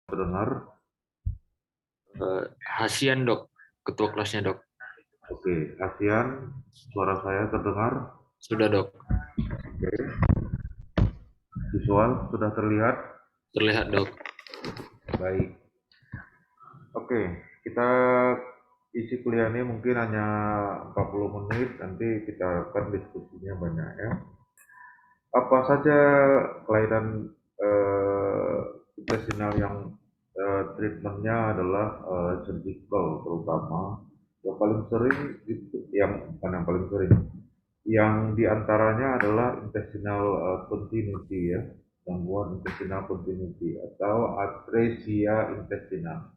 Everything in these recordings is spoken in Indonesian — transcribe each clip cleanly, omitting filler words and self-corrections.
Terdengar? Hasian dok, ketua kelasnya dok. Oke, ASEAN, suara saya terdengar? Sudah dok, Oke, visual sudah terlihat? terlihat dok. Baik. Oke, kita isi kuliah ini mungkin hanya 40 menit, nanti kita akan diskusinya banyak ya. Apa saja kelainan eh, intestinal yang treatmentnya adalah surgical terutama. Yang paling sering itu, yang bukan yang paling sering, yang diantaranya adalah intestinal continuity ya, gangguan intestinal continuity atau atresia intestinal.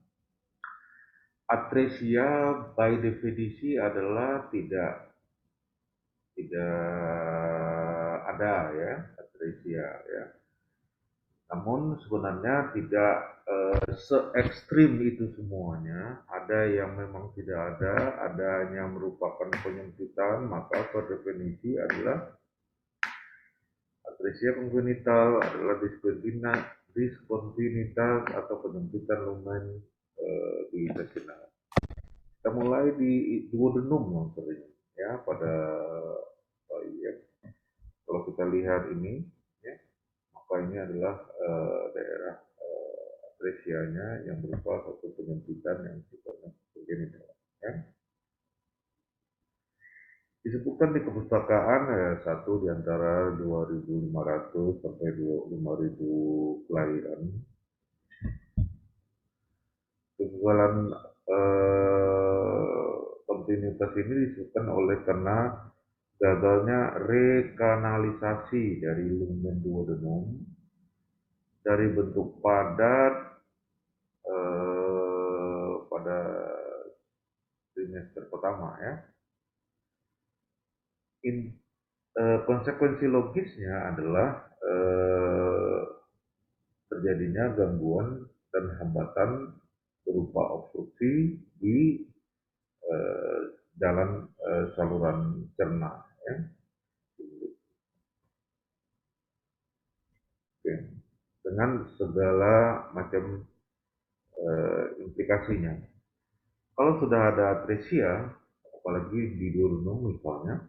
Atresia by definisi adalah tidak ada ya atresia ya. Namun sebenarnya tidak se ekstrim itu semuanya. Ada yang memang tidak ada yang merupakan penyempitan, maka per definisi adalah atresia kongenital adalah diskontinuitas atau penyempitan lumen di intestinal. Kita mulai di duodenum yang sering ya pada bayi ya. Kalau kita lihat ini ya, maka ini adalah daerah atresianya yang berupa satu penyempitan yang sifatnya kongenital ya. Disebutkan di perpustakaan satu di antara 2.500 sampai 5.000 kelahiran. Kegagalan kontinuitas ini disebutkan oleh karena gagalnya rekanalisasi dari lumen duodenum dari bentuk padat pada trimester pertama ya. Konsekuensi logisnya adalah terjadinya gangguan dan hambatan berupa obstruksi di jalan saluran cerna ya. Oke. Dengan segala macam implikasinya. Kalau sudah ada atresia, apalagi di duodenum misalnya,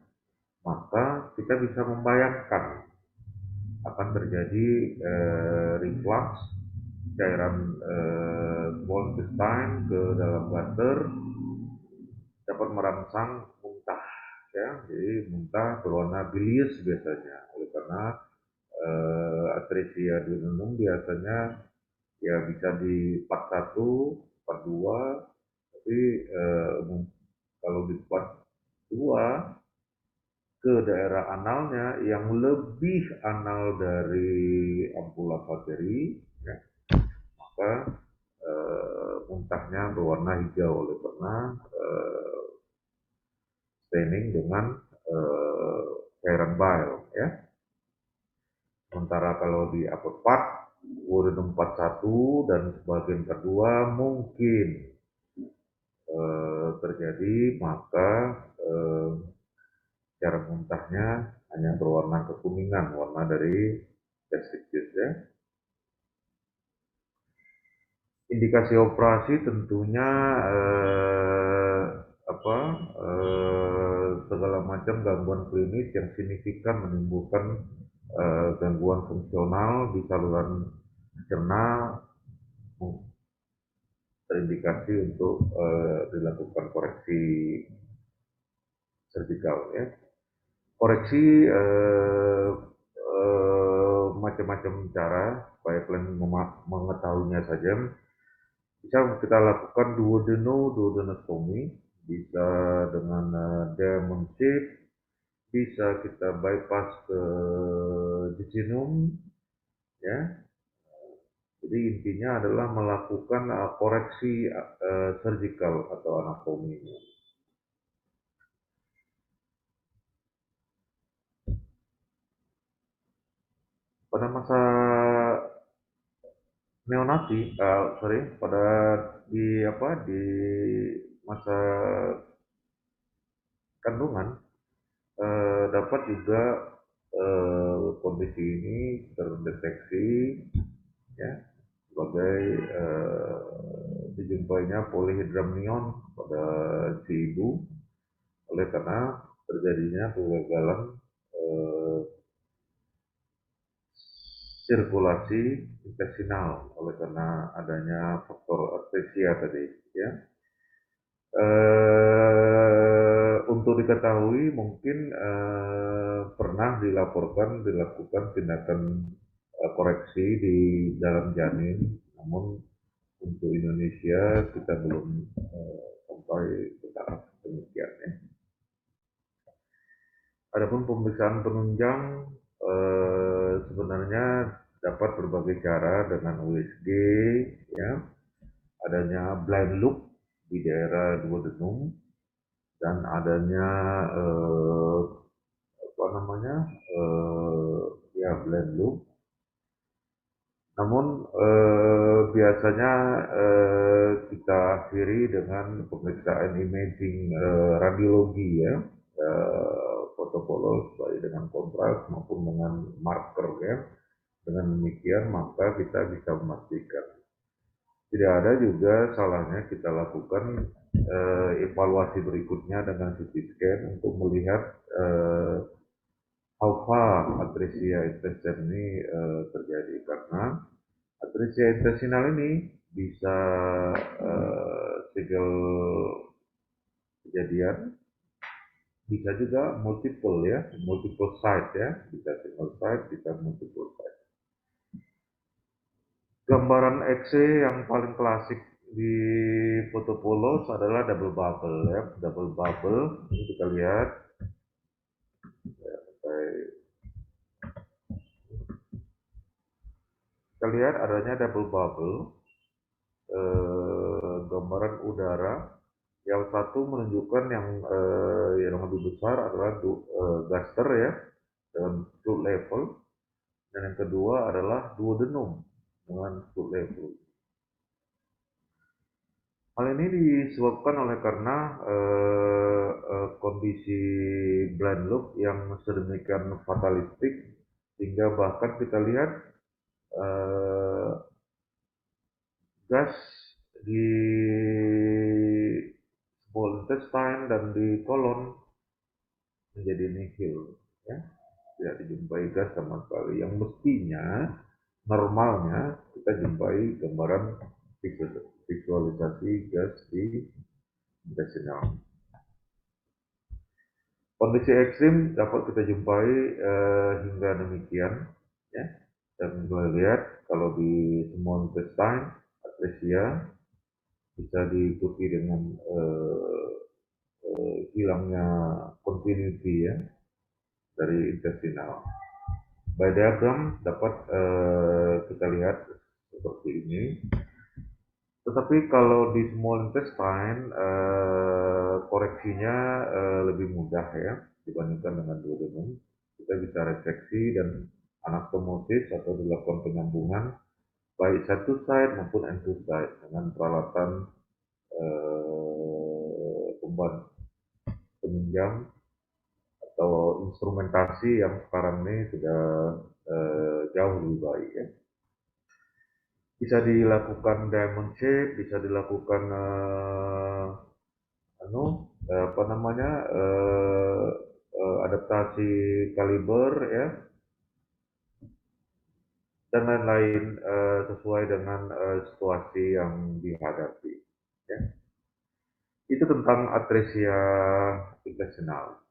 maka kita bisa membayangkan akan terjadi reflux cairan small intestine ke dalam gutter, dapat merangsang muntah ya, jadi muntah berwarna bilius biasanya oleh karena atresia duodenum biasanya ya bisa di part 1, part 2, tapi kalau di part 2 ke daerah analnya yang lebih anal dari ampula vateri ya, maka muntahnya berwarna hijau oleh karena staining dengan cairan bile ya. Sementara kalau di upper part urin 41 dan sebagian kedua mungkin terjadi, maka cara muntahnya hanya berwarna kekuningan, warna dari gastritis ya. Indikasi operasi tentunya apa segala macam gangguan klinis yang signifikan menimbulkan gangguan fungsional di saluran cerna terindikasi untuk dilakukan koreksi servikal ya. Koreksi macam-macam cara supaya kalian mengetahuinya saja. Bisa kita lakukan duodenostomy, bisa dengan diamond shape, bisa kita bypass ke jejunum ya. Jadi intinya adalah melakukan koreksi surgical atau anatomi. Pada masa neonati, sorry, pada di masa kandungan dapat juga kondisi ini terdeteksi ya sebagai dijumpainya polyhydramnion pada si ibu oleh karena terjadinya kegagalan eh, sirkulasi intestinal oleh karena adanya faktor atresia tadi ya. Untuk diketahui mungkin pernah dilakukan tindakan koreksi di dalam janin, namun untuk Indonesia kita belum sampai ke tahap demikian ya. Adapun pemeriksaan penunjang sebenarnya dapat berbagai cara dengan USG ya, adanya blind loop di daerah duodenum dan adanya apa namanya ya blind loop. Namun biasanya kita akhiri dengan pemeriksaan imaging radiologi ya, foto polos baik dengan kontras maupun dengan marker ya. Dengan demikian maka kita bisa memastikan. Tidak ada juga salahnya kita lakukan evaluasi berikutnya dengan CT scan untuk melihat how far atresia intestinal ini terjadi, karena atresia intestinal ini bisa single kejadian, bisa juga multiple site ya, bisa single site, bisa multiple site. Gambaran X-ray yang paling klasik di foto polos adalah double bubble ya, double bubble ini kita lihat ya, kita lihat adanya double bubble, gambaran udara. Yang satu menunjukkan yang lebih besar adalah gaster ya, dengan fluid level, dan yang kedua adalah duodenum dengan fluid level. Hal ini disebabkan oleh karena kondisi blind loop yang sedemikian fatalistik sehingga bahkan kita lihat gas di small intestine dan di kolon menjadi nihil ya, tidak dijumpai gas sama sekali, yang mestinya normalnya kita jumpai gambaran visualisasi gas di intestinal. Kondisi ekstrim dapat kita jumpai hingga demikian ya. Dan boleh lihat kalau di small intestine atresia bisa diikuti dengan hilangnya continuity ya dari intestinal. By diagram dapat kita lihat seperti ini. Tetapi kalau di small intestine koreksinya lebih mudah ya dibandingkan dengan duodenum. Kita bisa reseksi dan anastomosis atau dilakukan penyambungan baik satu side maupun end to side dengan peralatan penunjang atau instrumentasi yang sekarang ini sudah jauh lebih baik ya. Bisa dilakukan diamond shape, bisa dilakukan adaptasi kaliber ya, dan lain-lain sesuai dengan situasi yang dihadapi ya. Itu tentang atresia intestinal.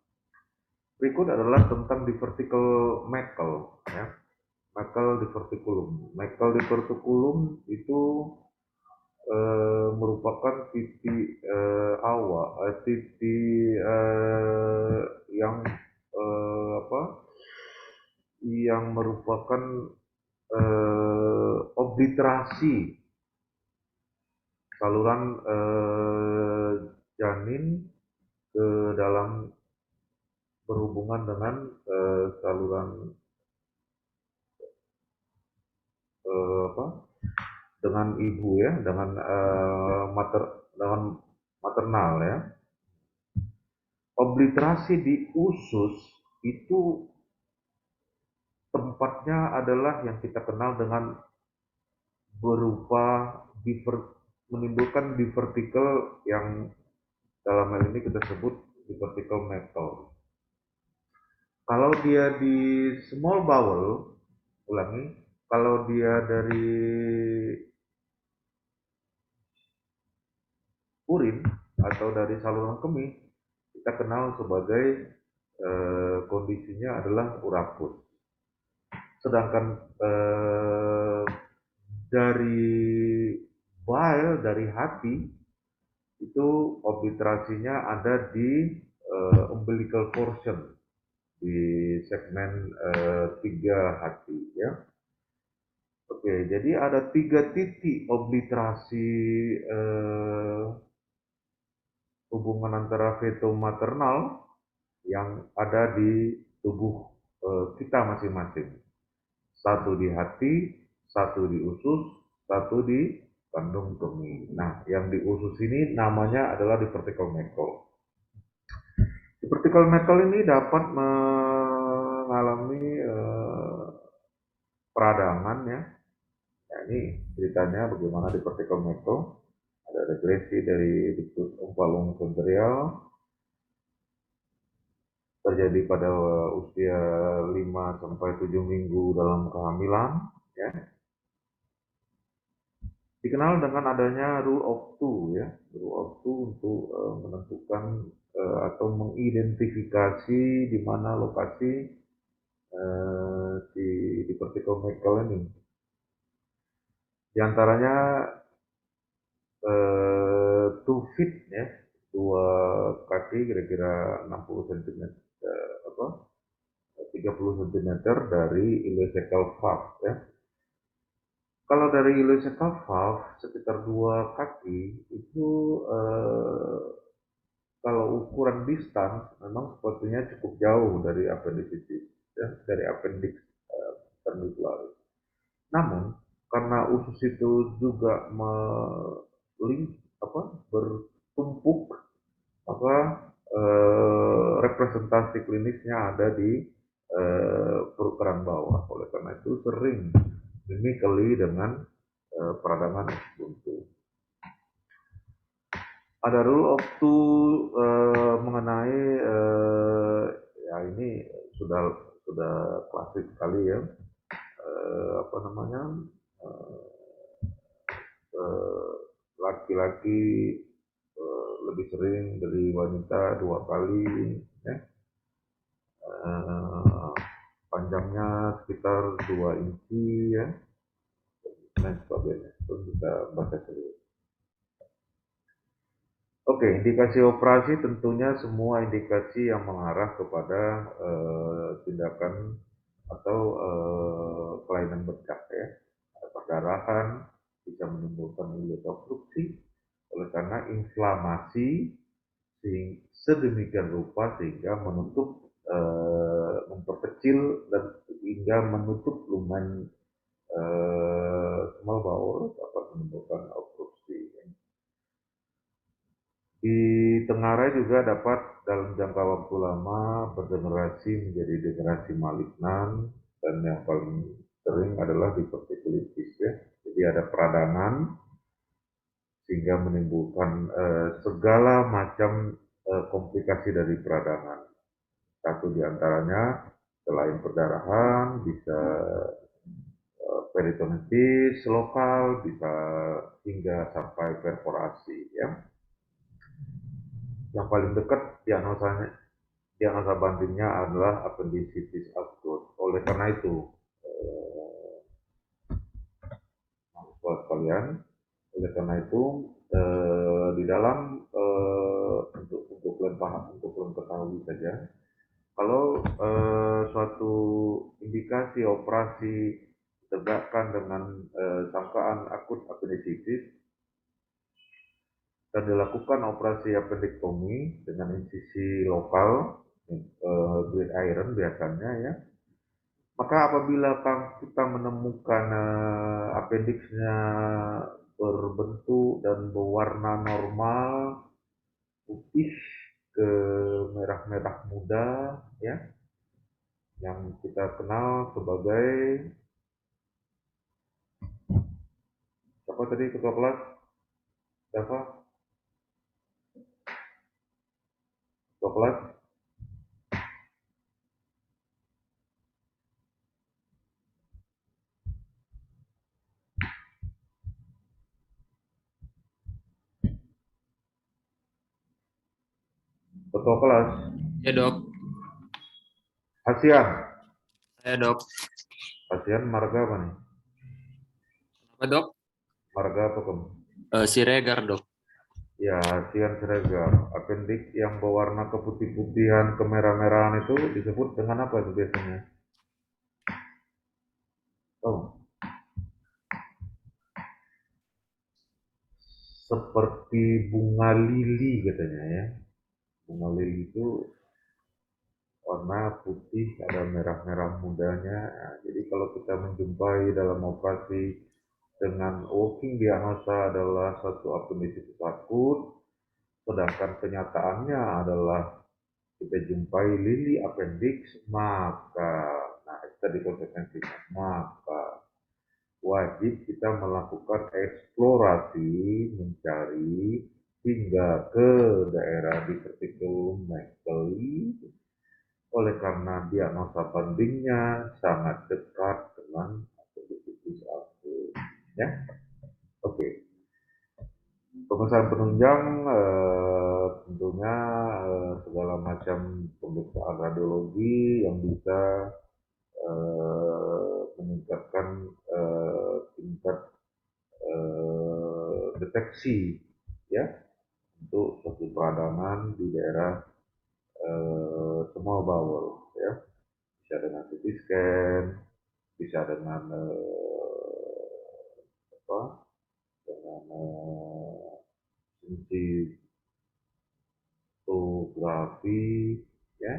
Berikut adalah tentang divertical Meckel ya. Meckel diverticulum. Meckel diverticulum itu merupakan titik titik yang yang merupakan obliterasi saluran janin ke dalam berhubungan dengan saluran dengan ibu ya, dengan maternal ya. Obliterasi di usus itu tempatnya adalah yang kita kenal dengan berupa menimbulkan divertikel yang dalam hal ini kita sebut divertical metal. Kalau dia di small bowel, ulangi, kalau dia dari urin atau dari saluran kemih, kita kenal sebagai kondisinya adalah urapus. Sedangkan dari bile, dari hati, itu obliterasinya ada di umbilical portion, di segmen 3 hati ya. Oke, jadi ada 3 titik obliterasi hubungan antara feto maternal yang ada di tubuh kita masing-masing. Satu di hati, satu di usus, satu di kandung kemih. Nah, yang di usus ini namanya adalah divertical metal. Divertical metal ini dapat mengalami peradangan ya. Nah, ini ceritanya bagaimana divertical metal. Ada regresi dari diktus umpalung sensorial terjadi pada usia 5 sampai 7 minggu dalam kehamilan ya. Dikenal dengan adanya rule of two ya, rule of two untuk menentukan atau mengidentifikasi di mana lokasi di vertical metal ini. Di antaranya 2 feet ya, 2 kaki kira-kira 60 cm, 30 cm dari ileocecal valve ya. Kalau dari ileocecal valve sekitar 2 kaki itu kalau ukuran distance memang sepertinya cukup jauh dari appendicitis ya, dari appendix pernicularis. Namun karena usus itu juga bertumpuk, maka representasi klinisnya ada di perut keran bawah. Oleh karena itu sering mimically dengan peradangan buntu. Ada rule of two mengenai ya ini sudah klasik sekali ya, laki-laki lebih sering dari wanita 2 kali ya. Panjangnya sekitar 2 inci ya, dan sebagainya. Itu bisa baca serius. Oke, indikasi operasi tentunya semua indikasi yang mengarah kepada tindakan atau kelainan bercak ya. Ada perdarahan, bisa menimbulkan ileus obstruksi oleh karena inflamasi sedemikian rupa sehingga menutup, memperkecil dan hingga menutup lumen small bowel dapat menimbulkan obstruksi. Ditengarai juga dapat dalam jangka waktu lama berdegenerasi menjadi degenerasi malignan, dan yang paling sering adalah divertikulitis ya. Jadi ada peradangan sehingga menimbulkan segala macam komplikasi dari peradangan. Satu diantaranya selain perdarahan bisa peritonitis lokal, bisa hingga sampai perforasi ya. Yang paling dekat diagnosa bandingnya adalah appendicitis akut. Oleh karena itu, mahasiswa sekalian, oleh karena itu di dalam untuk kalian paham, untuk kalian ketahui saja, kalau suatu indikasi operasi ditegakkan dengan sangkaan akut appendicitis dan dilakukan operasi appendektomi dengan insisi lokal grade iron biasanya ya, maka apabila kita menemukan appendixnya berbentuk dan berwarna normal putih ke merah-merah muda ya, yang kita kenal sebagai Apa tadi ketua kelas? Siapa? Ketua kelas? Ketua kelas? Ya dok. ASEAN. Saya dok. ASEAN marga apa nih? Apa dok? Marga apa kamu? Siregar dok. Ya, ASEAN Seragam. Appendix yang berwarna keputih-putihan, kemerah-merahan itu disebut dengan apa itu biasanya? Oh, seperti bunga lili katanya ya. Bunga lili itu warna putih, ada merah-merah mudanya. Nah, jadi kalau kita menjumpai dalam operasi dengan working diagnosa adalah satu appendicitis akut, sedangkan kenyataannya adalah kita jumpai lili appendix, maka, nah itu tadi konsekuensinya, maka wajib kita melakukan eksplorasi mencari hingga ke daerah diverticulum maculi oleh karena diagnosa bandingnya sangat dekat dengan appendicitis akut. Ya, oke. Pemeriksaan penunjang tentunya segala macam pemeriksaan radiologi yang bisa meningkatkan tingkat deteksi ya untuk suatu peradangan di daerah small bowel ya, bisa dengan CT scan, bisa dengan apa dengan scintigraphy ya,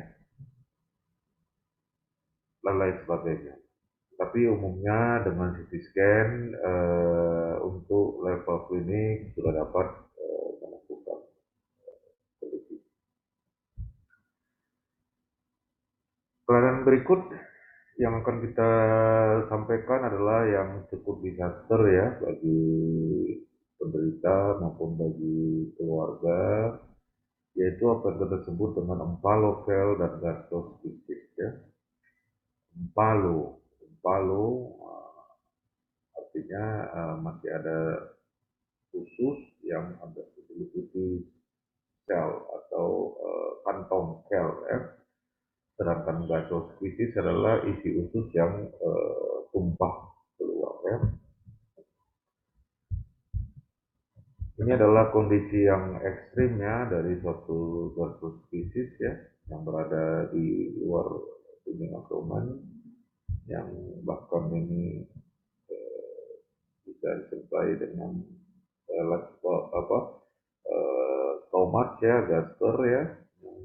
dan lain sebagainya. Tapi umumnya dengan CT scan untuk level klinik sudah dapat melakukan prediksi. Pelayanan berikut yang akan kita sampaikan adalah yang cukup disaster ya bagi penderita maupun bagi keluarga, yaitu apa yang kita sebut dengan empalokel dan gastroskistis ya. Empalo artinya masih ada usus yang ada putih-putih sel atau kantong sel ya. Sedangkan gasoskisis adalah isi usus yang tumpah keluar ya. Ini adalah kondisi yang ekstrim ya dari suatu gasoskisis ya yang berada di luar dinding abdomen, yang bahkan ini bisa disertai dengan apa stomat ya, gaster ya, yang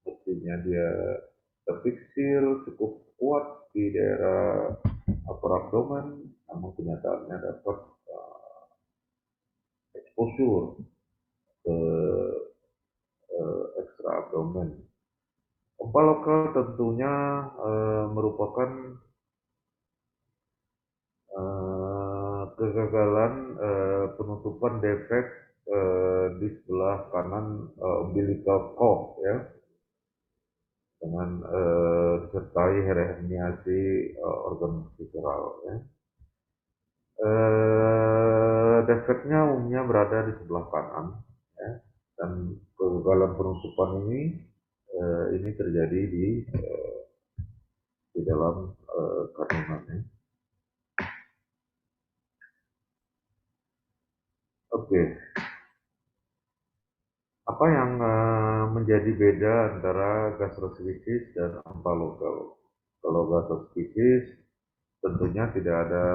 mestinya dia terfiksir cukup kuat di daerah upper abdomen, namun kenyataannya dapat exposure ke ekstra abdomen. Pompa lokal tentunya merupakan kegagalan penutupan defek di sebelah kanan umbilical cord ya, dengan disertai herniasi organ visceral ya. Defeknya umumnya berada di sebelah kanan ya, dan kegagalan penutupan ini terjadi di dalam kandungan ya. Oke, apa yang menjadi beda antara gastroschisis dan empalokal? Kalau gastroschisis tentunya tidak ada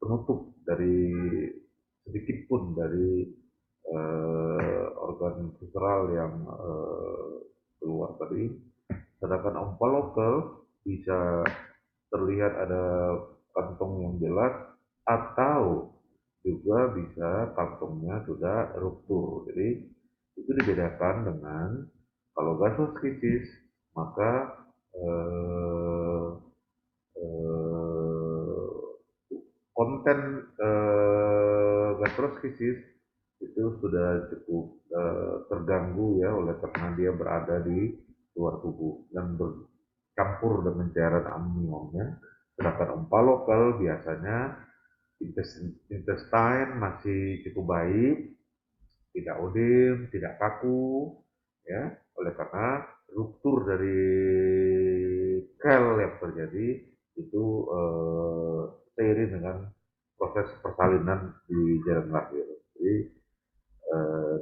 penutup dari sedikit pun dari organ visceral yang keluar tadi. Sedangkan empalokal bisa terlihat ada kantong yang jelas atau juga bisa kantongnya sudah ruptur. Jadi itu dibedakan dengan kalau gastroschisis maka eh, eh, konten gastroskisis itu sudah cukup terganggu ya oleh karena dia berada di luar tubuh dan bercampur dengan cairan amniumnya. Sedangkan ompa lokal biasanya intestine masih cukup baik, tidak odem, tidak kaku, ya, oleh karena ruptur dari kel yang terjadi itu seiring dengan proses persalinan di jalan lahir. Jadi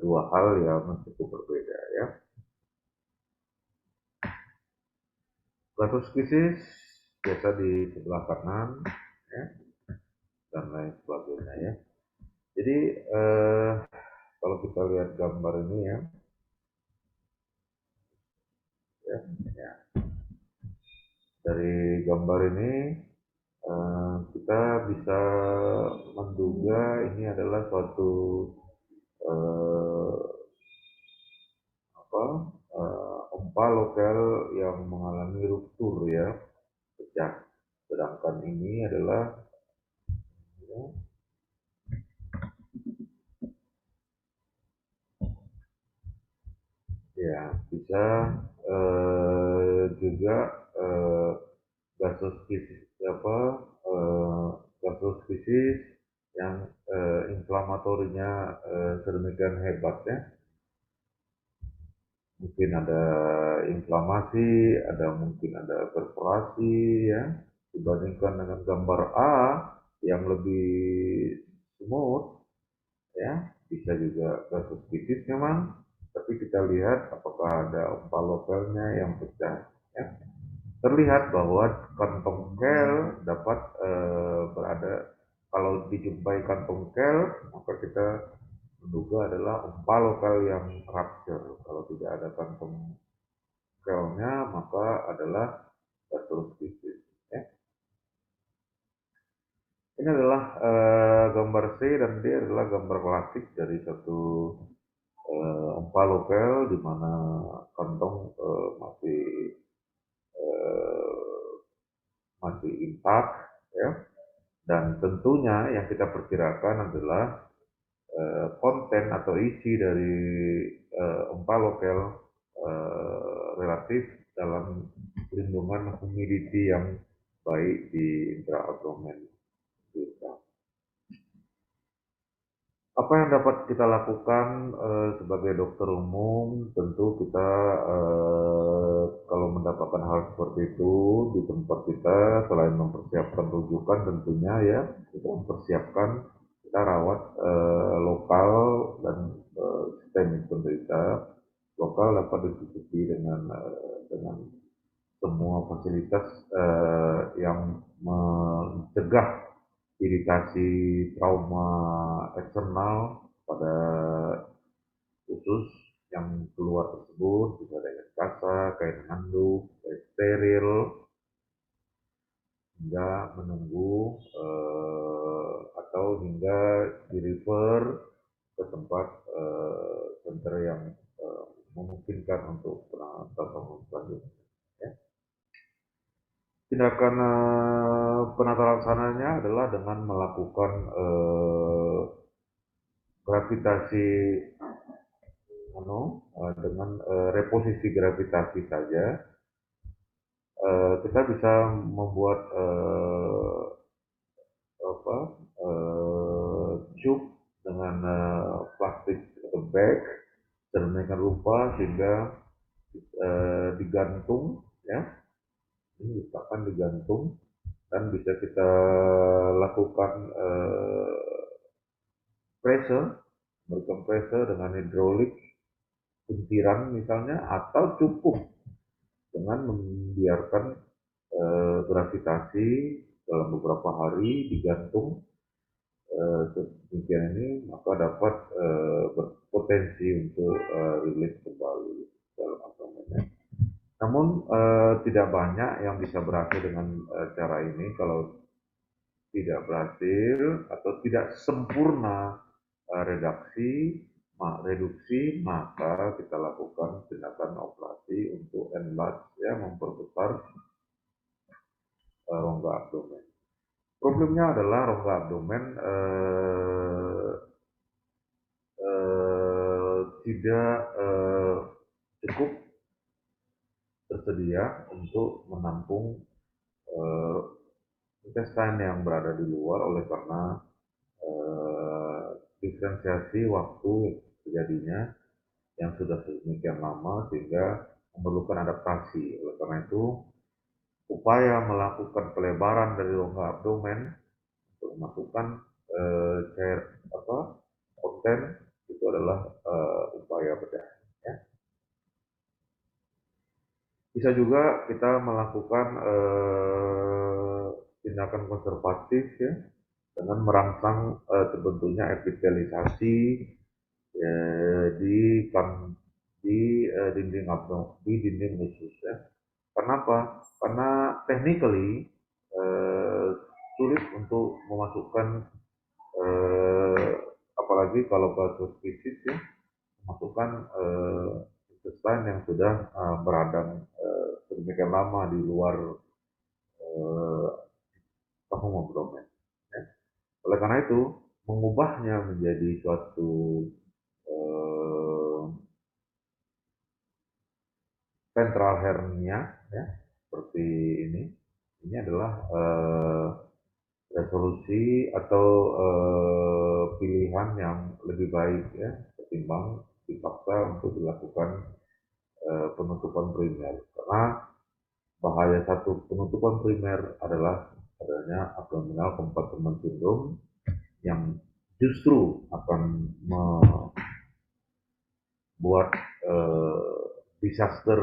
dua hal yang cukup berbeda ya. Gastroschisis biasa di sebelah kanan ya, dan lain sebagainya ya. Jadi kalau kita lihat gambar ini ya, ya dari gambar ini kita bisa menduga ini adalah suatu eh, apa ompa lokal yang mengalami ruptur ya, pecah. Sedangkan ini adalah ya, ya bisa juga gastroschisis apa gastroschisis yang inflamatorinya sedemikian hebatnya, mungkin ada inflamasi, mungkin ada perforasi ya, dibandingkan dengan gambar A yang lebih smooth ya, bisa juga gastroschisis memang, tapi kita lihat apakah ada ompa lokalnya yang pecah ya. Terlihat bahwa kantong kel dapat berada, kalau dijumpai kantong kel maka kita menduga adalah ompa lokal yang rupture. Kalau tidak ada kantong kelnya maka adalah gastroschisis ya. Ini adalah gambar C, dan D adalah gambar klasik dari satu ompa lokal di mana kantong eh, masih intak ya. Dan tentunya yang kita perkirakan adalah konten atau isi dari ompa lokal relatif dalam perlindungan humidity yang baik di intraabdomen kita. Apa yang dapat kita lakukan sebagai dokter umum? Tentu kita kalau mendapatkan hal seperti itu di tempat kita, selain mempersiapkan rujukan tentunya ya, kita mempersiapkan, kita rawat lokal dan sistemik penderita. Lokal dapat dicukupi dengan semua fasilitas yang mencegah iritasi trauma eksternal pada usus yang keluar tersebut, bisa dengan kasa, kain handuk, kain steril, hingga menunggu atau hingga di refer ke tempat center yang memungkinkan untuk penanganan selanjutnya. Ya. Tindakan penata laksananya adalah dengan melakukan gravitasi dengan reposisi gravitasi saja. Kita bisa membuat tube dengan plastik atau bag sedemikian rupa sehingga digantung ya, ini letakkan digantung, dan bisa kita lakukan pressure, memberikan pressure dengan hidrolik sentiran misalnya, atau cukup dengan membiarkan gravitasi dalam beberapa hari digantung sedemikian ini, maka dapat berpotensi untuk rilis kembali dalam abdomennya. Namun tidak banyak yang bisa berhasil dengan cara ini. Kalau tidak berhasil atau tidak sempurna reduksi, maka kita lakukan tindakan operasi untuk enlarge ya, memperbesar rongga abdomen. Problemnya adalah rongga abdomen tidak cukup tersedia untuk menampung eh, intestine yang berada di luar oleh karena diferensiasi waktu terjadinya yang sudah sedemikian lama sehingga memerlukan adaptasi. Oleh karena itu, upaya melakukan pelebaran dari rongga abdomen untuk memasukkan cair konten itu adalah upaya bedah. Ya. Bisa juga kita melakukan tindakan konservatif ya dengan merangsang terbentuknya epitelisasi di dinding abdomen, di dinding usus ya. Kenapa? Karena technically eh, sulit untuk memasukkan eh, apalagi kalau kasus fisik ya, memasukkan intestine yang sudah beradang sedemikian lama di luar eh, tahun abdomen. Ya. Oleh karena itu, mengubahnya menjadi suatu eh, ventral hernia, ya, seperti ini adalah resolusi atau pilihan yang lebih baik ya ketimbang dipaksa untuk dilakukan penutupan primer karena bahaya satu penutupan primer adalah adanya abdominal compartment syndrome yang justru akan membuat disaster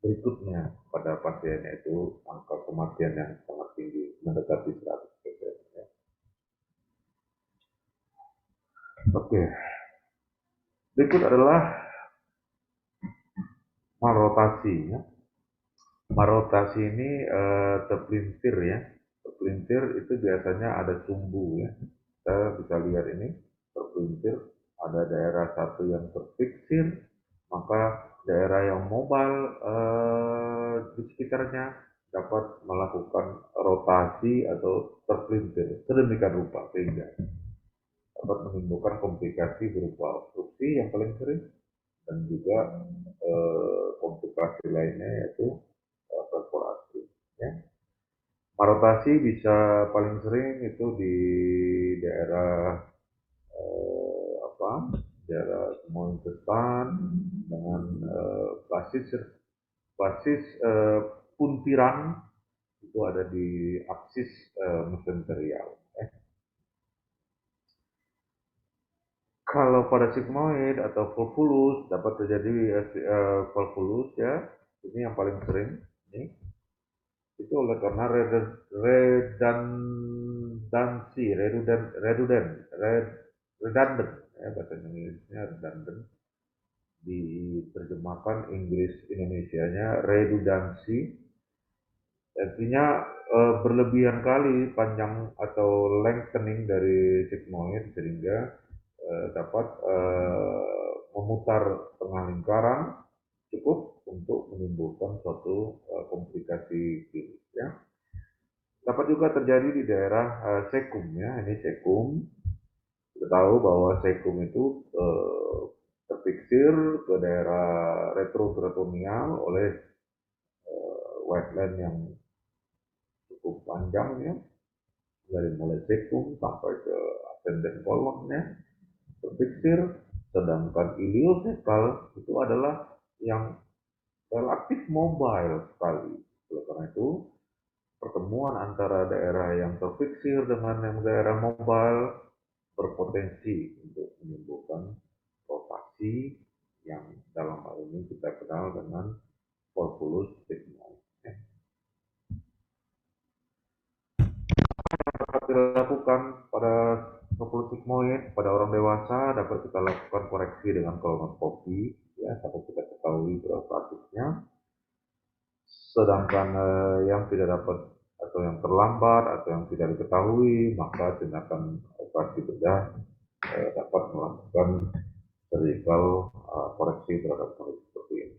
berikutnya pada pasiennya itu angka kematian yang sangat tinggi mendekati 100%. Ya. Oke, berikut adalah malrotasi. Ya. Malrotasi ini terpelintir ya. Terpelintir itu biasanya ada sumbu ya. Kita bisa lihat ini terpelintir ada daerah satu yang terfiksir, maka daerah yang mobile di sekitarnya dapat melakukan rotasi atau terpelintir sedemikian rupa sehingga dapat menimbulkan komplikasi berupa obstruksi yang paling sering dan juga komplikasi lainnya yaitu perforasi. Ya. Marotasi bisa paling sering itu di daerah apa? Daerah semua intestan dengan basis puntiran itu ada di aksis mesenterial. Kalau pada sigmoid atau volvulus dapat terjadi volvulus ya, ini yang paling sering. Ini itu oleh karena redundancy, redundant, ya, bahasa Inggrisnya redundant, diterjemahkan Inggris Indonesianya redundancy, artinya berlebihan kali panjang atau lengthening dari sigmoid sehingga dapat memutar tengah lingkaran cukup untuk menimbulkan suatu komplikasi klinis ya. Dapat juga terjadi di daerah sekum ya. Ini sekum. Kita tahu bahwa sekum itu terfiksir ke daerah retroperitoneal oleh wetland yang cukup panjang ya. Dari mulai sekum sampai ke ascendent column-nya terfiksir, sedangkan iliosepal itu adalah yang relatif mobile sekali. Oleh karena itu, pertemuan antara daerah yang terfiksir dengan yang daerah mobile berpotensi untuk menimbulkan rotasi yang dalam hal ini kita kenal dengan volvulus sigmoid. Dapat dilakukan pada volvulus sigmoid pada orang dewasa dapat kita lakukan koreksi dengan kolonoskopi ya dapat kita ketahui berapa kasusnya. Sedangkan yang tidak dapat atau yang terlambat atau yang tidak diketahui maka tindakan operasi bedah dapat melakukan surgical koreksi terhadap kondisi seperti ini.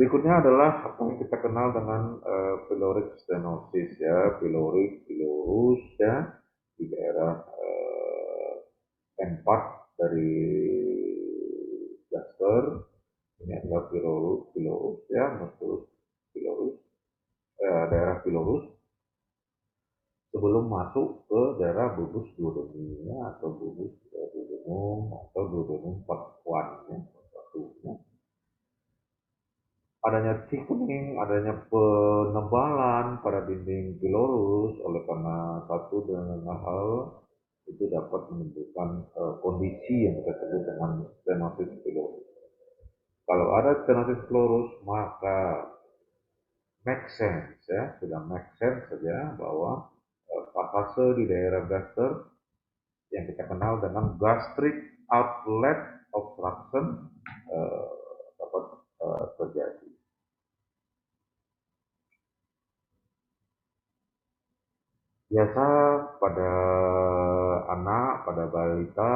Berikutnya adalah apa yang kita kenal dengan pyloric stenosis ya, pilorus ya di daerah M4 dari gaster. Ini adalah pilorus ya, musculus pilorus, daerah pilorus sebelum masuk ke daerah bulbus duodenum ya, atau bulbus duodenum atau duodenum part 1 ya, satunya. Adanya thickening, adanya penebalan pada dinding pilorus oleh karena satu dan lain hal itu dapat menimbulkan kondisi yang kita sebut dengan stenosis pilorus. Kalau ada stenosis pilorus maka make sense ya, sudah make sense saja bahwa pasase di daerah gaster yang kita kenal dengan gastric outlet obstruction eh, dapat terjadi. Biasa pada anak, pada balita,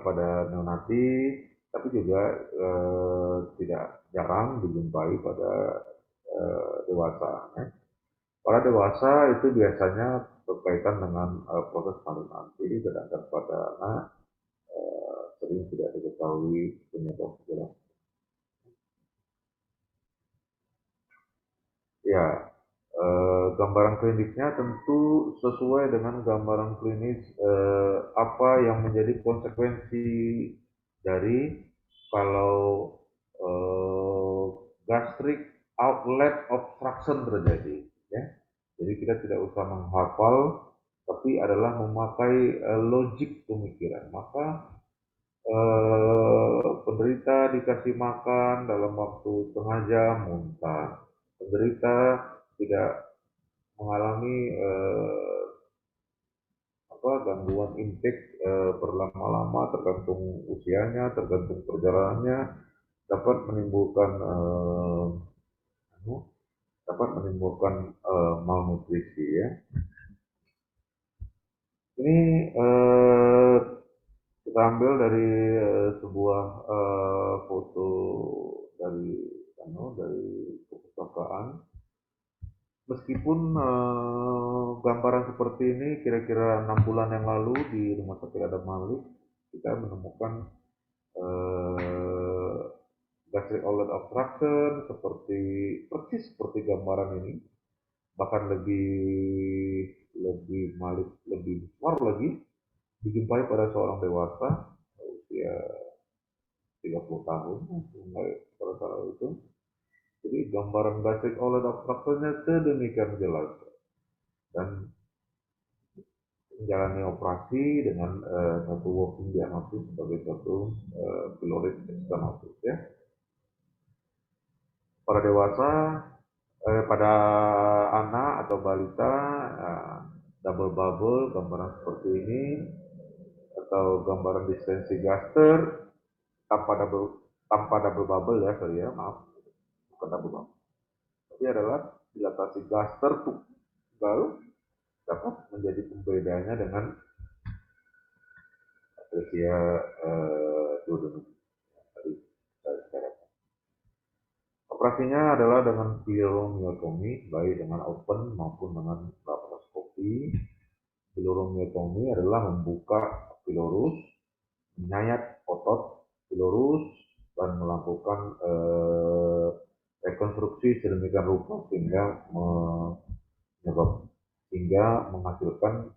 pada neonati, tapi juga tidak jarang dijumpai pada dewasa. Ya. Pada dewasa itu biasanya berkaitan dengan proses kawin nanti, sedangkan pada anak sering tidak diketahui penyebab jelas. Ya, gambaran klinisnya tentu sesuai dengan gambaran klinis apa yang menjadi konsekuensi dari kalau eh, gastric outlet obstruction terjadi. Ya. Jadi kita tidak usah menghafal, tapi adalah memakai logik pemikiran. Maka penderita dikasih makan dalam waktu setengah jam muntah. Penderita tidak mengalami gangguan intake berlama-lama tergantung usianya, tergantung perjalanannya dapat menimbulkan anu, malnutrisi ya. Ini kita ambil dari sebuah foto dari perpustakaan. Meskipun gambaran seperti ini kira-kira 6 bulan yang lalu di Rumah Sakit Adam Malik kita menemukan eh, gastric outlet obstruction persis seperti gambaran ini, bahkan lebih lebih besar lagi dijumpai pada seorang dewasa usia 30 tahun pada saat itu. Jadi gambaran gastric outlet obstruction-nya sedemikian jelas dan menjalani operasi dengan satu working diagnosis sebagai satu pyloric stenosis ya. Pada dewasa, pada anak atau balita, double bubble gambaran seperti ini atau gambaran distensi gaster tanpa double bubble ya, sorry ya, maaf, bukan double bubble. Tapi adalah dilatasi gaster tunggal dapat menjadi pembedanya dengan atresia duodenum tadi saya bicarakan. Operasinya adalah dengan piloromiotomi, baik dengan open maupun dengan laparoskopi. Piloromiotomi adalah membuka pilorus, menyayat otot pilorus, dan melakukan rekonstruksi sedemikian rupa sehingga menghasilkan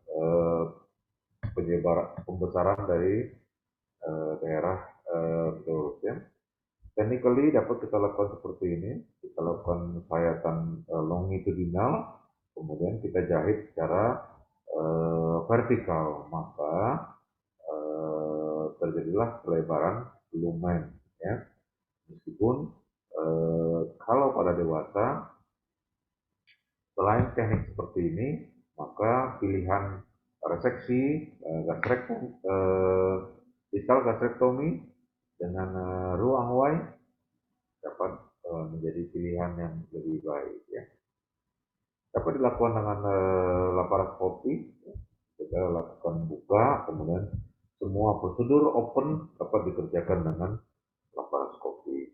pembesaran dari daerah pilorus ya. Technically dapat kita lakukan seperti ini, kita lakukan sayatan longitudinal, kemudian kita jahit secara vertikal, maka terjadilah pelebaran lumen. Ya. Meskipun kalau pada dewasa, selain teknik seperti ini, maka pilihan reseksi distal gastrektomi dengan ruang Y dapat menjadi pilihan yang lebih baik ya. Dapat dilakukan dengan laparoskopi, kita lakukan buka, kemudian semua prosedur open dapat dikerjakan dengan laparoskopi.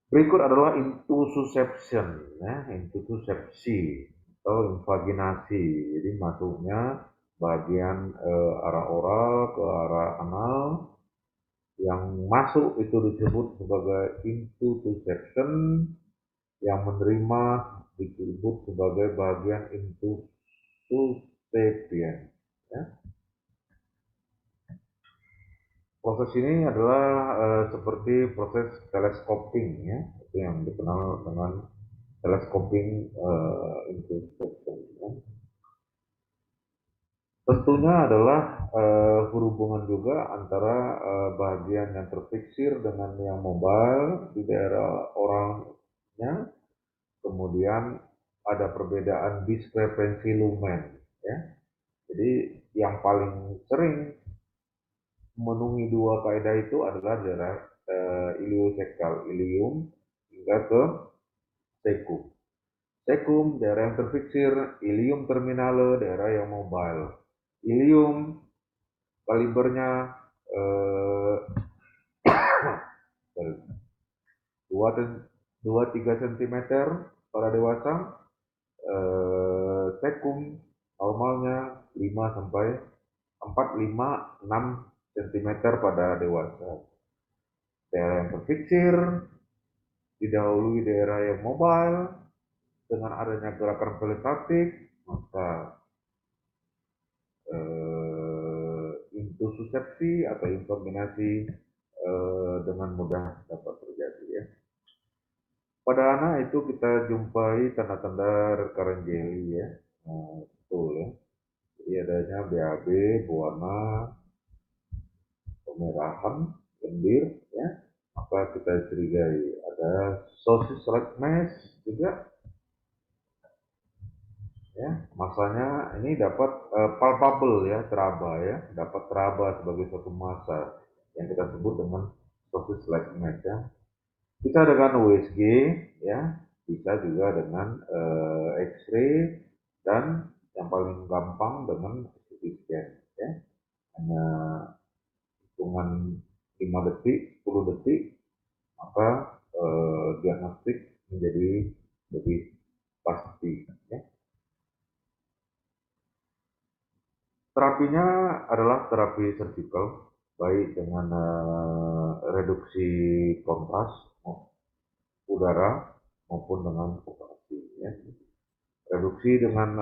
Berikut adalah intussusception, ya, intussuscepsi atau invaginasi. Jadi masuknya bagian arah oral ke arah anal, yang masuk itu disebut sebagai intussusception, yang menerima disebut sebagai bagian intussusception. Ya. Proses ini adalah seperti proses telescoping, ya, itu yang dikenal dengan telescoping intussusception. Ya. Tentunya adalah hubungan juga antara bagian yang terfiksir dengan yang mobile di daerah oralnya, kemudian ada perbedaan discrepancy lumen, ya. Jadi yang paling sering memenuhi dua kaidah itu adalah daerah iliosekal, ilium hingga ke cecum. Cecum daerah yang terfiksir, ilium terminale daerah yang mobile. Ilium kalibernya eh, 2-3 cm pada dewasa, cecum normalnya 5 sampai 4, 5, 6 cm pada dewasa. Daerah yang terfiksir didahului daerah yang mobile. Dengan adanya gerakan pelestatik, maka intussuscepsi atau inkombinasi dengan mudah dapat terjadi, ya. Pada anak itu kita jumpai tanda-tanda recurrent jelly, ya. Nah, betul, ya. Jadi adanya BAB, berwarna kemerahan, lendir, ya. Maka kita curigai ada sosis like mass juga, ya. Masanya ini dapat palpable, ya, teraba, ya, dapat teraba sebagai suatu massa yang kita sebut dengan sosis like mass, ya. Bisa dengan USG, ya, bisa juga dengan X-ray, dan yang paling gampang dengan CT scan, ya. Hanya hitungan 5 detik, 10 detik, maka diagnostik menjadi lebih pasti, ya. Terapinya adalah terapi surgical, baik dengan reduksi kontras udara maupun dengan operasi, ya. Reduksi dengan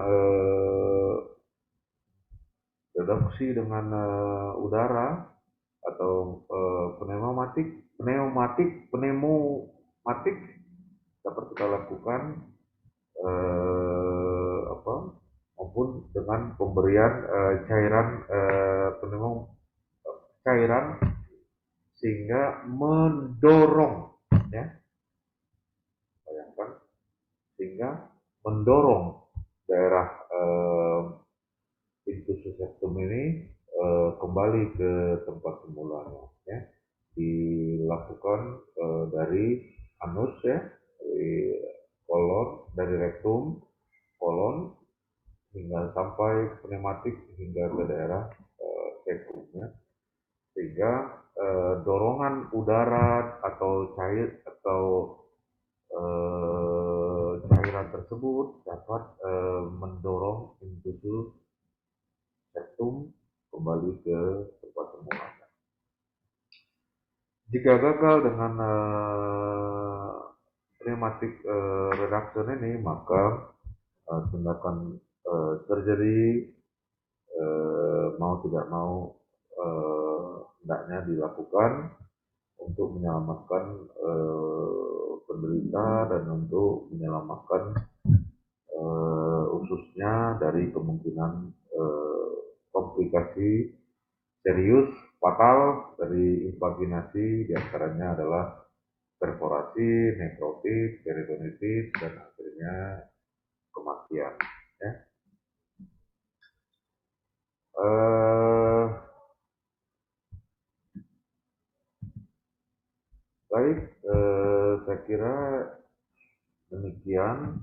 udara atau pneumatik dapat kita lakukan apa maupun dengan pemberian cairan sehingga mendorong, ya, bayangkan, sehingga mendorong daerah intussusceptum ini kembali ke tempat semulanya, ya. Dilakukan dari anus, ya, dari kolon, dari rektum, kolon, hingga sampai pneumatik hingga ke daerah cecum, ya. Sehingga dorongan udara atau cair atau cairan tersebut dapat mendorong intussus septum kembali ke tempat semula. Jika gagal dengan pneumatic reduction ini, maka tindakan surgery mau tidak mau hendaknya dilakukan untuk menyelamatkan penderita dan untuk menyelamatkan ususnya dari kemungkinan komplikasi serius fatal dari invaginasi, diantaranya adalah perforasi, nekrotis, peritonitis, dan akhirnya kematian, ya. Baik, saya kira demikian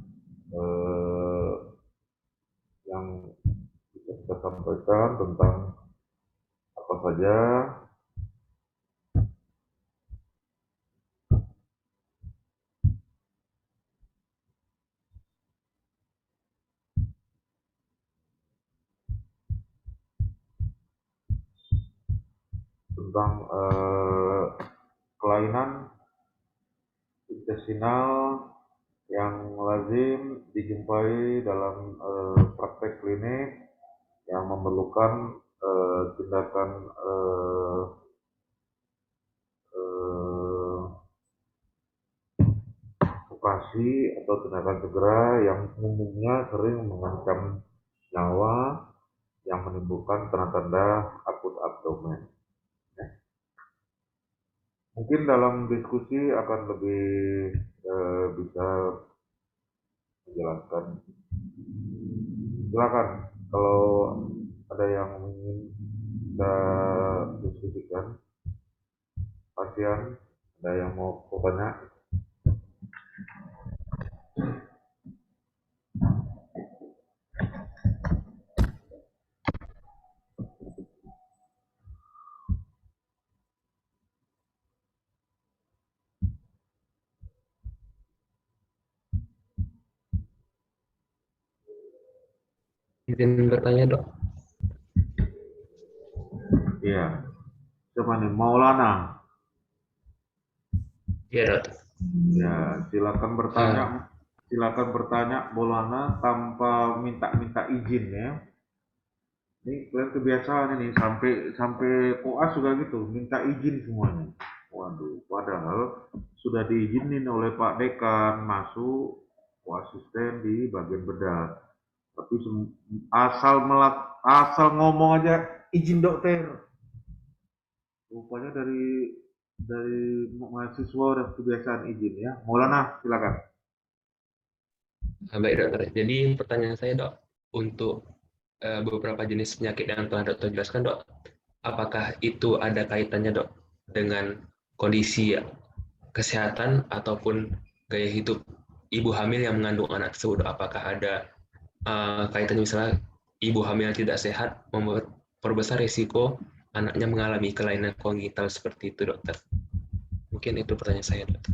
yang bisa kita sampaikan tentang apa saja tentang kelainan intestinal yang lazim dijumpai dalam praktek klinik yang memerlukan tindakan eh, operasi atau tindakan segera yang umumnya sering mengancam nyawa yang menimbulkan tanda-tanda akut abdomen. Mungkin dalam diskusi akan lebih bisa menjelaskan. Silakan kalau ada yang ingin kita diskusikan, pasien, ada yang mau bertanya? Izin bertanya, Dok. Iya. Siapa nih? Maulana. Iya, Dok. Ya, silakan bertanya. Silakan bertanya Maulana tanpa minta izin ya. Ini kalian kebiasaan ini sampai koas juga gitu, minta izin semuanya. Waduh, padahal sudah diizinin oleh Pak Dekan masuk asisten di bagian bedah. Tapi asal ngomong aja izin dokter. Rupanya dari mahasiswa udah kebiasaan izin ya. Maulana, silakan. Baik, Dokter. Jadi pertanyaan saya, Dok, untuk beberapa jenis penyakit yang telah Dokter jelaskan, Dok, apakah itu ada kaitannya, Dok, dengan kondisi kesehatan ataupun gaya hidup ibu hamil yang mengandung anak tersebut, Dok? Apakah ada kaitannya, misalnya ibu hamil yang tidak sehat memperbesar risiko anaknya mengalami kelainan kongenital seperti itu, Dokter? Mungkin itu pertanyaan saya, Dokter.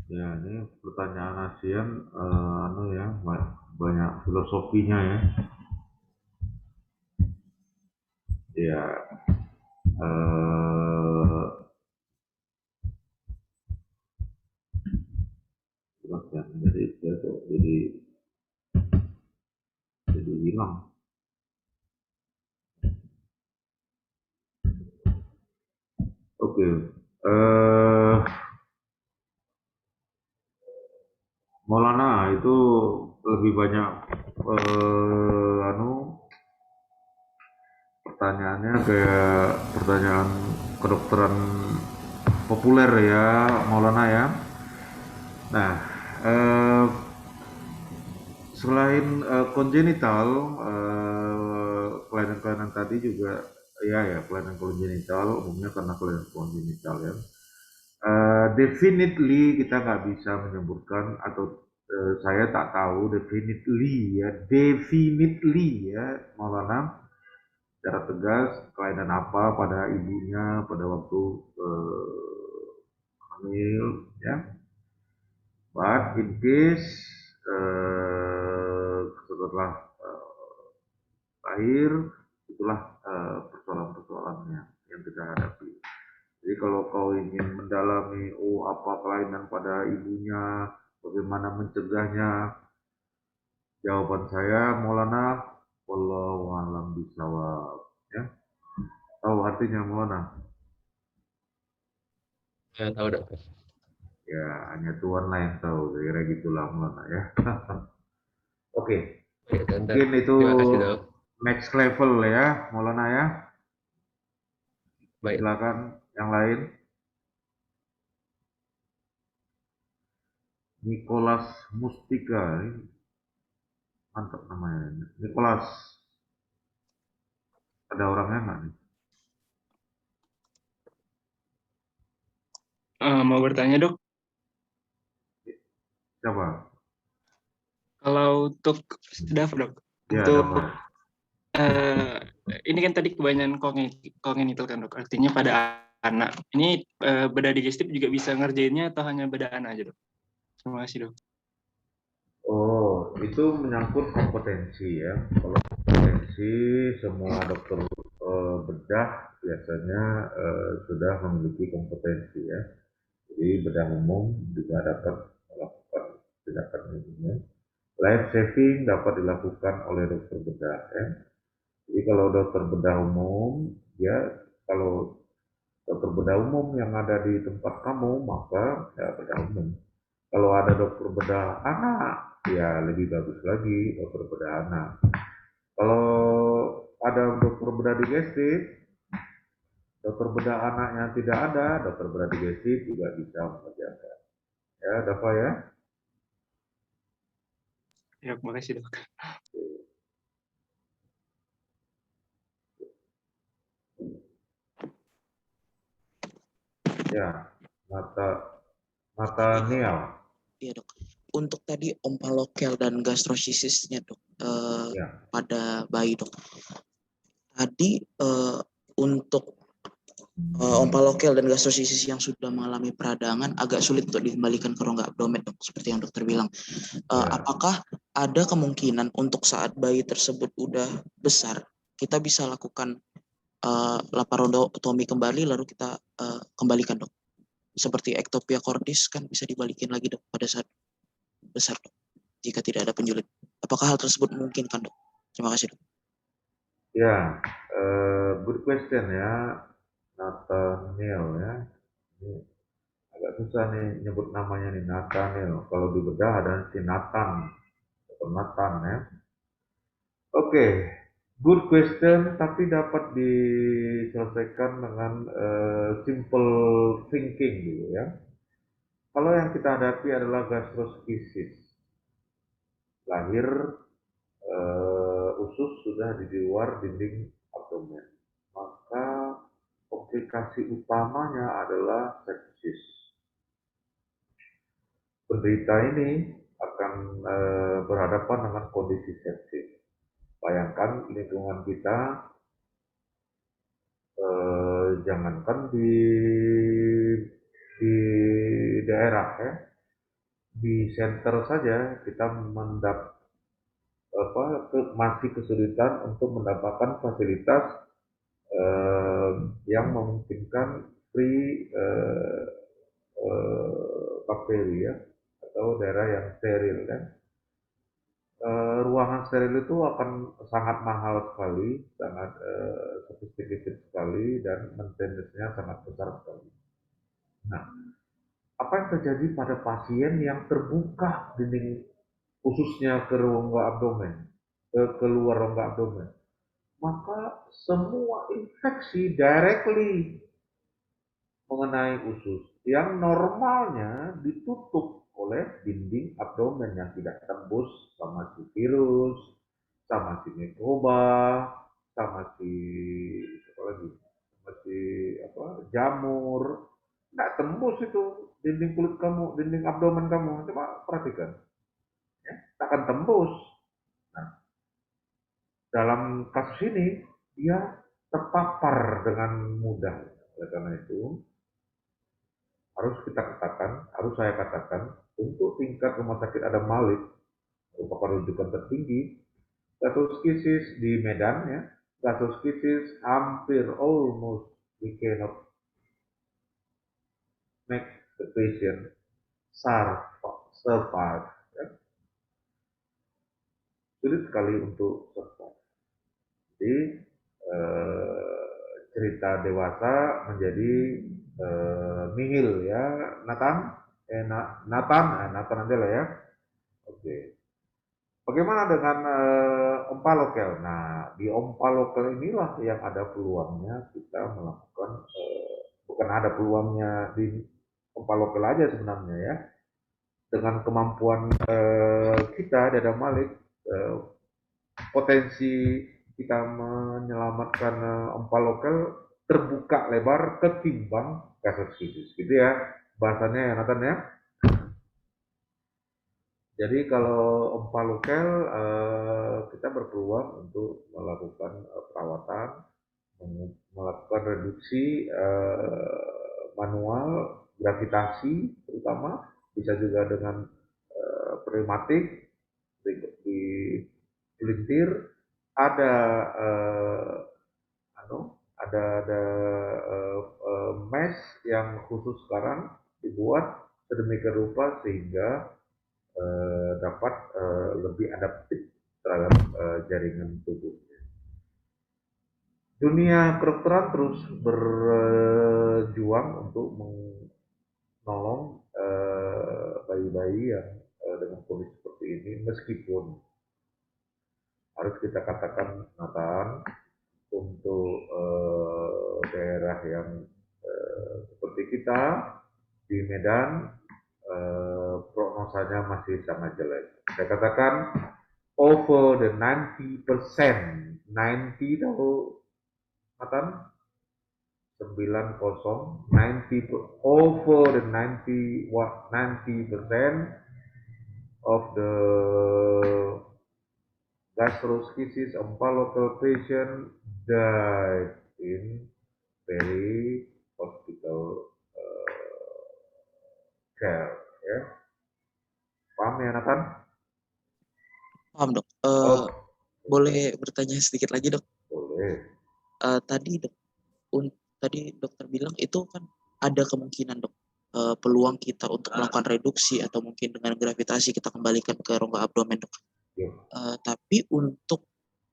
Ya, ini pertanyaan ASEAN ya, banyak filosofinya ya. Ya, jadi hilang. Oke. Maulana itu lebih banyak pertanyaannya kayak pertanyaan kedokteran populer ya, Maulana ya. Nah, selain kongenital, kelainan-kelainan tadi juga ya kelainan kongenital umumnya karena kelainan kongenital ya. Definitely kita nggak bisa menyebutkan atau saya tak tahu definitely ya Maulana secara tegas kelainan apa pada ibunya pada waktu hamil ya. But in case setelah lahir itulah persoalan-persoalannya yang kita hadapi. Jadi kalau kau ingin mendalami apa kelainan pada ibunya, bagaimana mencegahnya, jawaban saya Maulana wallahu a'lam bishawab ya. Tahu artinya Maulana? Saya tahu, Dokter. Ya, hanya Tuhan lah yang tahu, kira-kira gitulah Maulana ya. Oke. Mungkin itu Terima kasih, Dok. next level ya Maulana ya. Baik. Silakan yang lain. Nicholas Mustika, ini mantap namanya. Nicholas, ada orangnya nggak nih? Mau bertanya, Dok, Siapa? kalau untuk Daf, Dok, Ya, untuk dapat. ini kan tadi kebanyakan kongenital kan, Dok, artinya pada anak. Ini bedah digestif juga bisa ngerjainnya atau hanya bedah anak aja, Dok? Terima kasih, Dok. Oh, itu menyangkut kompetensi ya. Kalau kompetensi semua dokter bedah biasanya sudah memiliki kompetensi ya. Jadi bedah umum juga dapat melakukan tindakan ini. Life saving dapat dilakukan oleh dokter bedah ya. Jadi kalau dokter bedah umum, ya kalau dokter bedah umum yang ada di tempat kamu, maka ya bedah umum. Kalau ada dokter bedah anak, ya lebih bagus lagi dokter bedah anak. Kalau ada dokter bedah digestif, dokter bedah anak yang tidak ada, dokter bedah digestif juga bisa mengerjakan. Ya, Dava ya. Ya, makasih dok. Ya, Nathaniel. Iya dok. Untuk tadi ompa lokel dan gastrosisisnya dok, Ya. pada bayi dok. Tadi untuk ompa lokel dan gastrosisis yang sudah mengalami peradangan agak sulit untuk dikembalikan ke rongga abdomen dok, seperti yang dokter bilang. Ya. Apakah ada kemungkinan untuk saat bayi tersebut udah besar, kita bisa lakukan laparotomi kembali lalu kita kembalikan dok? Seperti ektopia cordis kan bisa dibalikin lagi dok pada saat besar dok, jika tidak ada penjulit. Apakah hal tersebut mungkin kan dok? Terima kasih dok. Ya, good question ya, Nathaniel ya. Ini agak susah nih nyebut namanya nih, Nathaniel. Kalau di bedah ada si Nathan atau Nathan ya. Oke, good question, tapi dapat diselesaikan dengan simple thinking gitu ya. Kalau yang kita hadapi adalah gastroskisis, lahir usus sudah di luar dinding abdomen, maka komplikasi utamanya adalah sepsis. Penderita ini akan berhadapan dengan kondisi sepsis. Bayangkan lingkungan kita, jangankan di daerah ya, di center saja kita masih kesulitan untuk mendapatkan fasilitas yang memungkinkan free bakteri ya, atau daerah yang steril kan. Ruangan steril itu akan sangat mahal sekali, sangat sophisticated sekali, dan maintenance-nya sangat besar sekali. Nah, apa yang terjadi pada pasien yang terbuka dinding khususnya ke rongga abdomen, keluar rongga abdomen? Maka semua infeksi directly mengenai usus yang normalnya ditutup oleh dinding abdomen yang tidak tembus sama si virus, sama si mikroba, sama si jamur. Nggak tembus itu dinding kulit kamu, dinding abdomen kamu. Coba perhatikan, ya, tak akan tembus. Nah, dalam kasus ini dia terpapar dengan mudah. Oleh karena itu harus saya katakan, untuk tingkat rumah sakit Adam Malik merupakan rujukan tertinggi. Gastroschisis di Medan ya, gastroschisis hampir almost we cannot make the patient survive ya. Sulit sekali untuk survive. Jadi cerita dewasa menjadi nihil ya, Nathan aja lah ya. Oke. Bagaimana dengan ompa lokel? Nah, di ompa lokel inilah yang ada peluangnya kita melakukan, bukan ada peluangnya di ompa lokel aja sebenarnya ya. Dengan kemampuan kita, Dada Malik, potensi kita menyelamatkan ompa lokel terbuka lebar ketimbang gastroschisis, gitu ya bahasanya ya Nathan ya. Jadi kalau ompa lokel kita berpeluang untuk melakukan perawatan, melakukan reduksi manual, gravitasi terutama, bisa juga dengan pneumatik di pelintir, ada ada mesh yang khusus sekarang dibuat sedemikian rupa sehingga dapat lebih adaptif terhadap jaringan tubuhnya. Dunia kedokteran terus berjuang untuk menolong bayi-bayi yang dengan kondisi seperti ini, meskipun harus kita katakan, Nathan, untuk daerah yang seperti kita di Medan, prognosanya masih sangat jelek. Saya katakan over the 90%, 90 tahu Nathan? 90, over the 90% of the gastroschisis omphalocele patient died in very hospital care. Ya, paham ya Nathan? Paham dok. Oh, Boleh bertanya sedikit lagi dok? boleh. Tadi dok, tadi dokter bilang itu kan ada kemungkinan dok, peluang kita untuk melakukan reduksi atau mungkin dengan gravitasi kita kembalikan ke rongga abdomen dok. Ya. Tapi untuk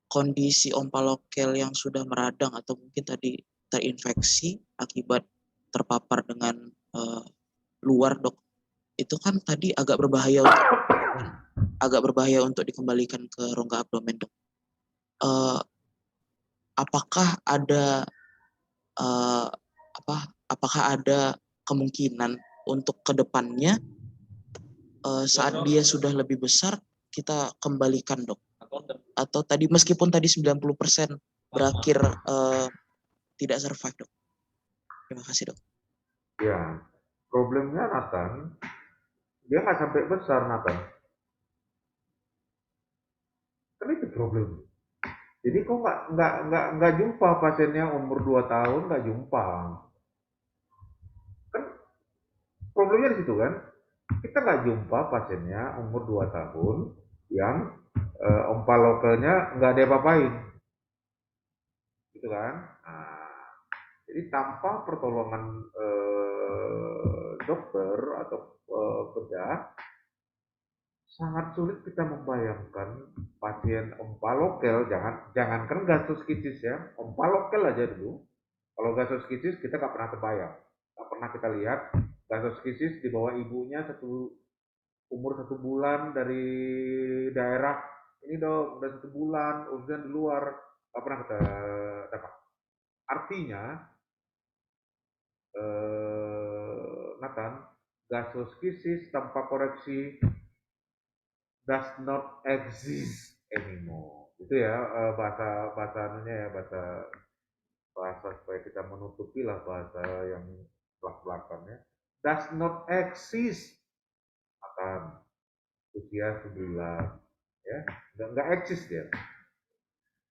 kondisi ompalokel yang sudah meradang atau mungkin tadi terinfeksi akibat terpapar dengan luar dok, itu kan tadi agak berbahaya untuk dikembalikan ke rongga abdomen dok. Apakah ada kemungkinan untuk kedepannya saat dia sudah lebih besar kita kembalikan dok? Atau tadi meskipun tadi 90% berakhir tidak survive dok? Terima kasih dok. Ya, problemnya Nathan, dia nggak sampai besar Nathan. Kan itu problem. Jadi kok nggak jumpa pasiennya umur 2 tahun, nggak jumpa. Kan problemnya di situ kan. Kita nggak jumpa pasiennya umur 2 tahun yang ompalokelnya nggak ada apa-apain. Gitu kan. Nah, jadi tanpa pertolongan dokter atau bedah, sangat sulit kita membayangkan pasien ompalokel, jangankan gastroschisis ya, ompalokel aja dulu. Kalau gastroschisis kita nggak pernah terbayang, nggak pernah kita lihat gastroschisis di bawah ibunya umur 1 bulan dari daerah ini dong, udah 1 bulan ujian di luar, nggak pernah kita dapat. Artinya Nathan, gastroschisis tanpa koreksi does not exist anymore. Itu ya bahasa supaya kita menutupi lah bahasa yang belak-belakannya. Does not exist akan usia 9 ya, nggak eksis dia.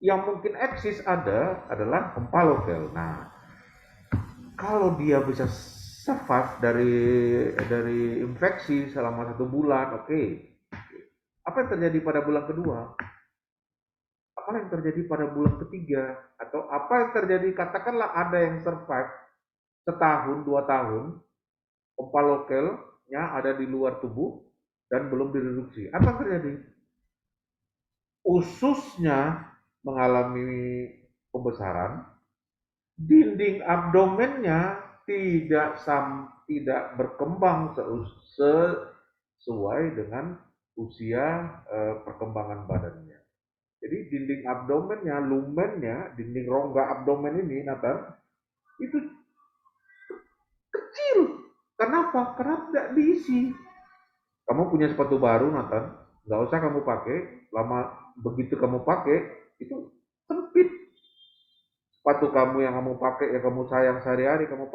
Yang mungkin eksis adalah ompalokel. Nah, kalau dia bisa survive dari infeksi selama 1 bulan, oke. Apa yang terjadi pada bulan kedua? Apa yang terjadi pada bulan ketiga? Atau apa yang terjadi, katakanlah ada yang survive setahun, 2 tahun, ompalokelnya ada di luar tubuh dan belum direduksi. Apa yang terjadi? Ususnya mengalami pembesaran, dinding abdomennya tidak berkembang sesuai dengan usia perkembangan badannya. Jadi dinding abdomennya, lumennya, dinding rongga abdomen ini, Nathan, itu kecil. Kenapa? Karena tidak diisi. Kamu punya sepatu baru, Nathan, nggak usah kamu pakai. Lama begitu kamu pakai, itu sempit. Sepatu kamu yang kamu pakai, yang kamu sayang sehari-hari, kamu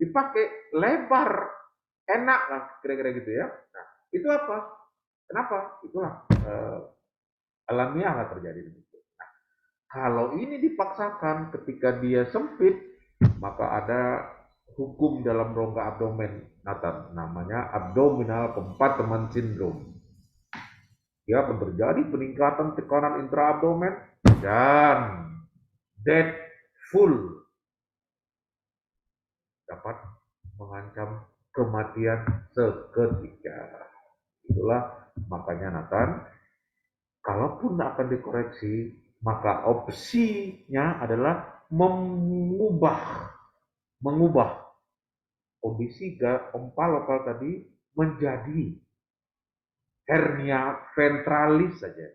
dipakai lebar, enak lah, kira-kira gitu ya. Nah, itu apa? Kenapa? Itulah alamiah nggak terjadi begitu. Nah, kalau ini dipaksakan ketika dia sempit, maka ada hukum dalam rongga abdomen, Nathan, namanya abdominal compartment syndrome. Dia akan terjadi peningkatan tekanan intraabdomen dan dead full dapat mengancam kematian seketika. Itulah makanya Nathan, kalaupun akan dikoreksi, maka opsinya adalah mengubah kondisi pompa lokal tadi menjadi hernia ventralis saja.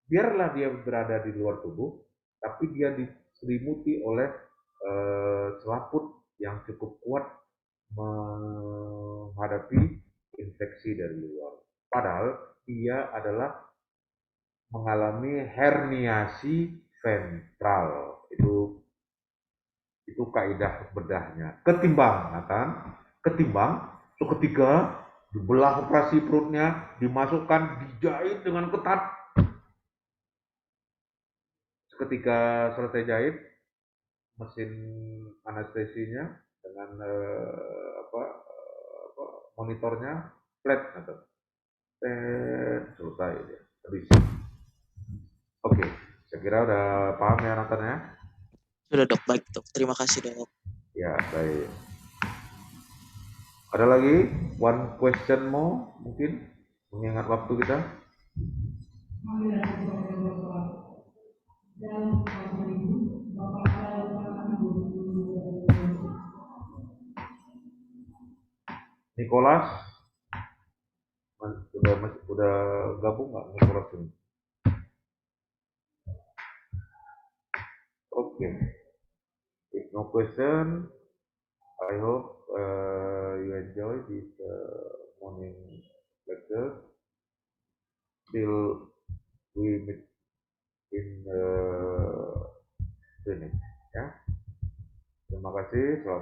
Biarlah dia berada di luar tubuh, tapi dia diselimuti oleh selaput yang cukup kuat menghadapi infeksi dari luar. Padahal dia adalah mengalami herniasi ventral. Itu kaidah bedahnya. Ketimbang seketika dibelah operasi perutnya, dimasukkan, dijahit dengan ketat. Seketika selesai jahit, mesin anestesinya dengan monitornya flat atau selesai ya. Oke, saya kira udah paham ya Nathan ya. Sudah dok, baik dok. Terima kasih dok. Ya, baik. Ada lagi one question more mungkin mengingat waktu kita. Nicholas udah gabung nggak Nicholas ini? Okay. If no question, I hope you enjoy this morning lecture. Till we meet in clinic. Ya. Terima kasih. Selamat